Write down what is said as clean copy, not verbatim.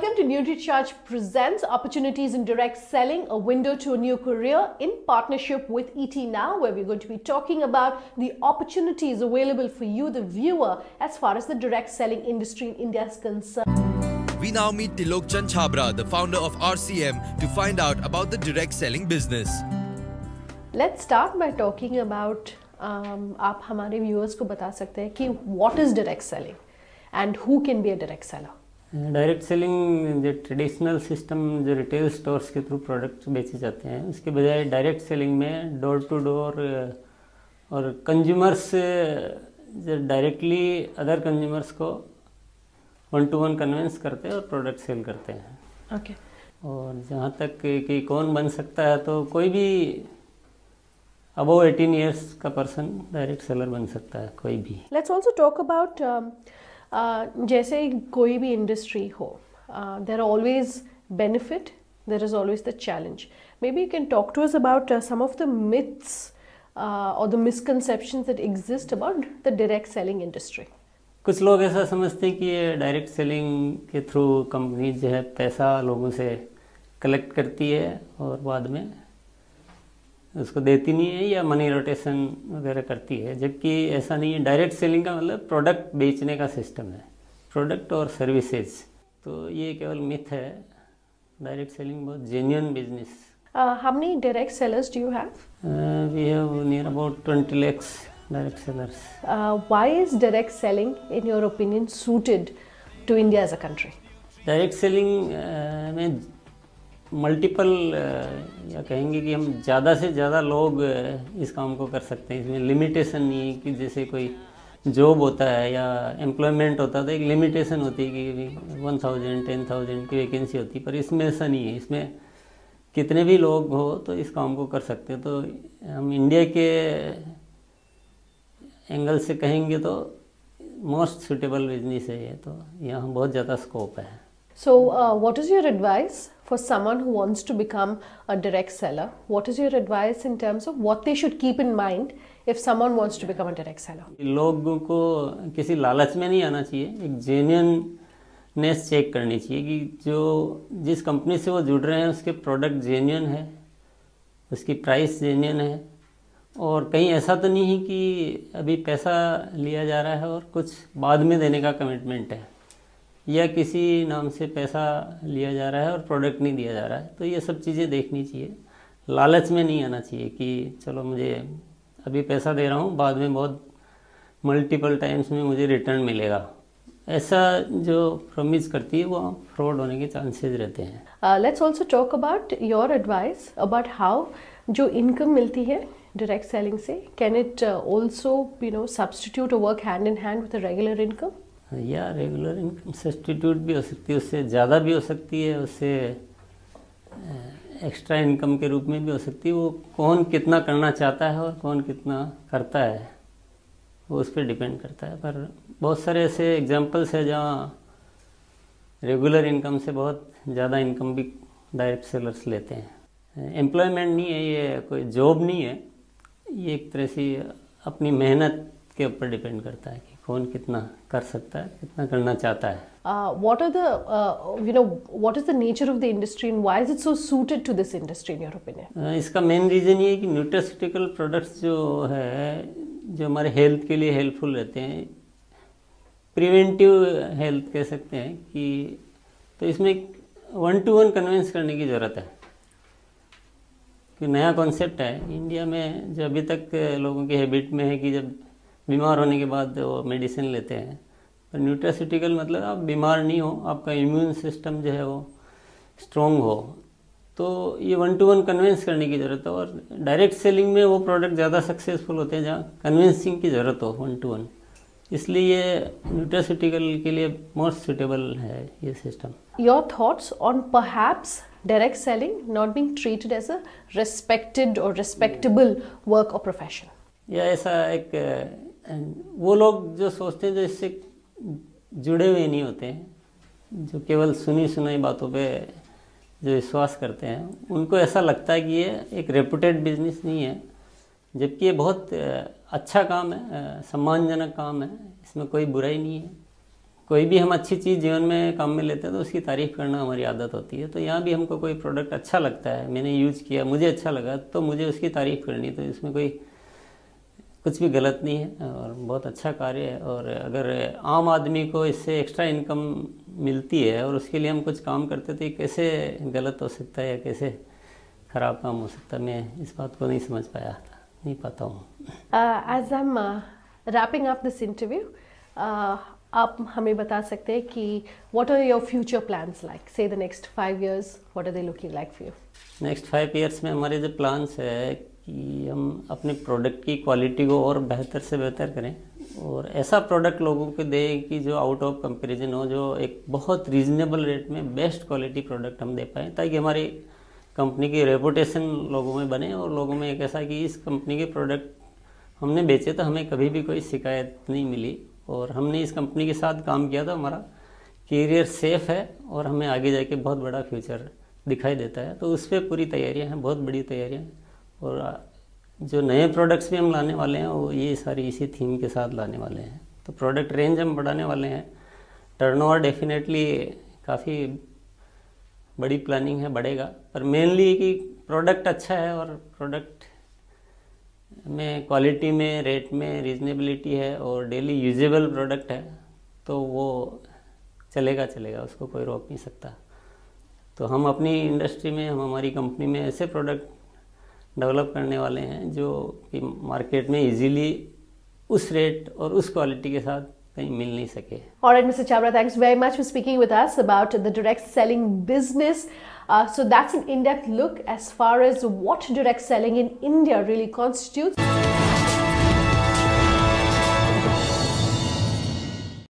Welcome to NutriCharge presents Opportunities in Direct Selling, a window to a new career in partnership with ET Now, where we're going to be talking about the opportunities available for you, the viewer, as far as the direct selling industry in India is concerned. We now meet Tilok Chand Chhabra, the founder of RCM, to find out about the direct selling business. Let's start by talking about आप हमारे viewers को बता सकते हैं कि what is direct selling and who can be a direct seller? Direct selling जो traditional system जो retail stores के थ्रू प्रोडक्ट्स बेचे जाते हैं, उसके बजाय डायरेक्ट सेलिंग में डोर टू डोर और कंज्यूमर्स जो डायरेक्टली अदर कंज्यूमर्स को वन टू वन कन्विंस करते हैं और प्रोडक्ट सेल करते हैं. ओके. और जहाँ तक कि कौन बन सकता है, तो कोई भी अबव 18 ईयर्स का पर्सन डायरेक्ट सेलर बन सकता है, कोई भी. लेट्स ऑल्सो टॉक अबाउट जैसे कोई भी इंडस्ट्री हो, there are always benefit, there is always the challenge. Maybe you can talk to us about some of the myths और the misconceptions that exist about the direct selling industry. कुछ लोग ऐसा समझते हैं कि ये direct selling के through company जो है पैसा लोगों से कलेक्ट करती है और बाद में उसको देती नहीं है या मनी रोटेशन वगैरह करती है, जबकि ऐसा नहीं है. डायरेक्ट सेलिंग का मतलब प्रोडक्ट बेचने का सिस्टम है, प्रोडक्ट और सर्विसेज. तो ये केवल मिथ है. डायरेक्ट सेलिंग बहुत genuine business. How many direct sellers do you have? We have near about 20 lakhs direct sellers. Why is direct selling, in your opinion, suited to India as a country? Direct selling में multiple या कहेंगे कि हम ज़्यादा से ज़्यादा लोग इस काम को कर सकते हैं. इसमें लिमिटेशन नहीं है कि जैसे कोई जॉब होता है या एम्प्लॉयमेंट होता है तो एक लिमिटेशन होती है कि 1000 10,000 की वैकेंसी होती है, पर इसमें ऐसा नहीं है. इसमें कितने भी लोग हो तो इस काम को कर सकते हैं. तो हम इंडिया के एंगल से कहेंगे तो मोस्ट सुटेबल बिजनेस है ये. तो यहाँ बहुत ज़्यादा स्कोप है. So, what is your advice for someone who wants to become a direct seller? What is your advice in terms of what they should keep in mind if someone wants to become a direct seller? लोगों को किसी लालच में नहीं आना चाहिए. एक genuineness check करनी चाहिए कि जो जिस कंपनी से वो जुड़ रहे हैं उसके प्रोडक्ट जेन्युइन है, उसकी प्राइस जेन्युइन है, और कहीं ऐसा तो नहीं है कि अभी पैसा लिया जा रहा है और कुछ बाद में देने का कमिटमेंट है, या किसी नाम से पैसा लिया जा रहा है और प्रोडक्ट नहीं दिया जा रहा है. तो ये सब चीज़ें देखनी चाहिए. लालच में नहीं आना चाहिए कि चलो मुझे अभी पैसा दे रहा हूँ, बाद में बहुत मल्टीपल टाइम्स में मुझे रिटर्न मिलेगा. ऐसा जो प्रॉमिस करती है वो फ्रॉड होने के चांसेस रहते हैं. Let's also talk about your advice about how जो इनकम मिलती है डायरेक्ट सेलिंग से, कैन इट ऑल्सो सब्स्टिट्यूट और work hand in hand with regular income? या रेगुलर इनकम सब्स्टिट्यूट भी हो सकती है, उससे ज़्यादा भी हो सकती है, उससे एक्स्ट्रा इनकम के रूप में भी हो सकती है. वो कौन कितना करना चाहता है और कौन कितना करता है वो उस पर डिपेंड करता है. पर बहुत सारे ऐसे एग्जांपल्स हैं जहाँ रेगुलर इनकम से बहुत ज़्यादा इनकम भी डायरेक्ट सेलर्स लेते हैं. एम्प्लॉयमेंट नहीं है, ये कोई जॉब नहीं है, ये एक तरह से अपनी मेहनत के ऊपर डिपेंड करता है कि कौन कितना कर सकता है, कितना करना चाहता है. What is the nature of the industry and why is it so suited to this industry in your opinion? इसका मेन रीज़न ये है कि न्यूट्रास्यूटिकल प्रोडक्ट्स जो है, जो हमारे हेल्थ के लिए हेल्पफुल रहते हैं, प्रिवेंटिव हेल्थ कह सकते हैं कि, तो इसमें वन टू वन कन्विंस करने की ज़रूरत है. कि नया कॉन्सेप्ट है इंडिया में, जो अभी तक लोगों की हैबिट में है कि जब बीमार होने के बाद वो मेडिसिन लेते हैं. पर न्यूट्रास्यूटिकल मतलब आप बीमार नहीं हो, आपका इम्यून सिस्टम जो है वो स्ट्रॉन्ग हो. तो ये वन टू वन कन्विंस करने की ज़रूरत है. और डायरेक्ट सेलिंग में वो प्रोडक्ट ज़्यादा सक्सेसफुल होते हैं जहाँ कन्विंसिंग की ज़रूरत हो वन टू वन. इसलिए ये न्यूट्रास्यूटिकल के लिए मोस्ट सुटेबल है ये system. Your thoughts on perhaps direct selling not being treated as a respected or respectable work or profession? या ऐसा एक वो लोग जो सोचते हैं, जो इससे जुड़े हुए नहीं होते हैं, जो केवल सुनी सुनाई बातों पे जो विश्वास करते हैं, उनको ऐसा लगता है कि ये एक रेपुटेड बिजनेस नहीं है, जबकि ये बहुत अच्छा काम है, सम्मानजनक काम है, इसमें कोई बुराई नहीं है. कोई भी हम अच्छी चीज़ जीवन में काम में लेते हैं तो उसकी तारीफ़ करना हमारी आदत होती है। तो यहाँ भी हमको कोई प्रोडक्ट अच्छा लगता है, मैंने यूज़ किया, मुझे अच्छा लगा, तो मुझे उसकी तारीफ़ करनी, तो इसमें कोई कुछ भी गलत नहीं है और बहुत अच्छा कार्य है। और अगर आम आदमी को इससे एक्स्ट्रा इनकम मिलती है और उसके लिए हम कुछ काम करते तो ये कैसे गलत हो सकता है या कैसे ख़राब काम हो सकता है, मैं इस बात को नहीं समझ पाया था, नहीं पाता हूँ। As I am wrapping up this interview, आप हमें बता सकते हैं कि what are your future plans like, say the next 5 years, what are they looking like for you? Next 5 years में हमारे जो प्लान्स है कि हम अपने प्रोडक्ट की क्वालिटी को और बेहतर से बेहतर करें और ऐसा प्रोडक्ट लोगों को दें कि जो आउट ऑफ कंपैरिजन हो, जो एक बहुत रीजनेबल रेट में बेस्ट क्वालिटी प्रोडक्ट हम दे पाएँ, ताकि हमारी कंपनी की रेपुटेशन लोगों में बने और लोगों में एक ऐसा कि इस कंपनी के प्रोडक्ट हमने बेचे तो हमें कभी भी कोई शिकायत नहीं मिली और हमने इस कंपनी के साथ काम किया तो हमारा करियर सेफ है और हमें आगे जाके बहुत बड़ा फ्यूचर दिखाई देता है। तो उस पर पूरी तैयारियां हैं, बहुत बड़ी तैयारियां हैं। और जो नए प्रोडक्ट्स भी हम लाने वाले हैं वो ये सारी इसी थीम के साथ लाने वाले हैं। तो प्रोडक्ट रेंज हम बढ़ाने वाले हैं। टर्नओवर डेफिनेटली काफ़ी बड़ी प्लानिंग है, बढ़ेगा, पर मेनली कि प्रोडक्ट अच्छा है और प्रोडक्ट में क्वालिटी में, रेट में रीजनेबिलिटी है और डेली यूजेबल प्रोडक्ट है, तो वो चलेगा, उसको कोई रोक नहीं सकता। तो हम अपनी इंडस्ट्री में, हम हमारी कंपनी में ऐसे प्रोडक्ट डेवलप करने वाले हैं जो कि मार्केट में इजीली उस रेट और उस क्वालिटी के साथ कहीं मिल नहीं सके। Alright, Mr. Chabra, thanks very much for speaking with us about the direct selling business. So that's an in-depth look as far as what direct selling in India really constitutes.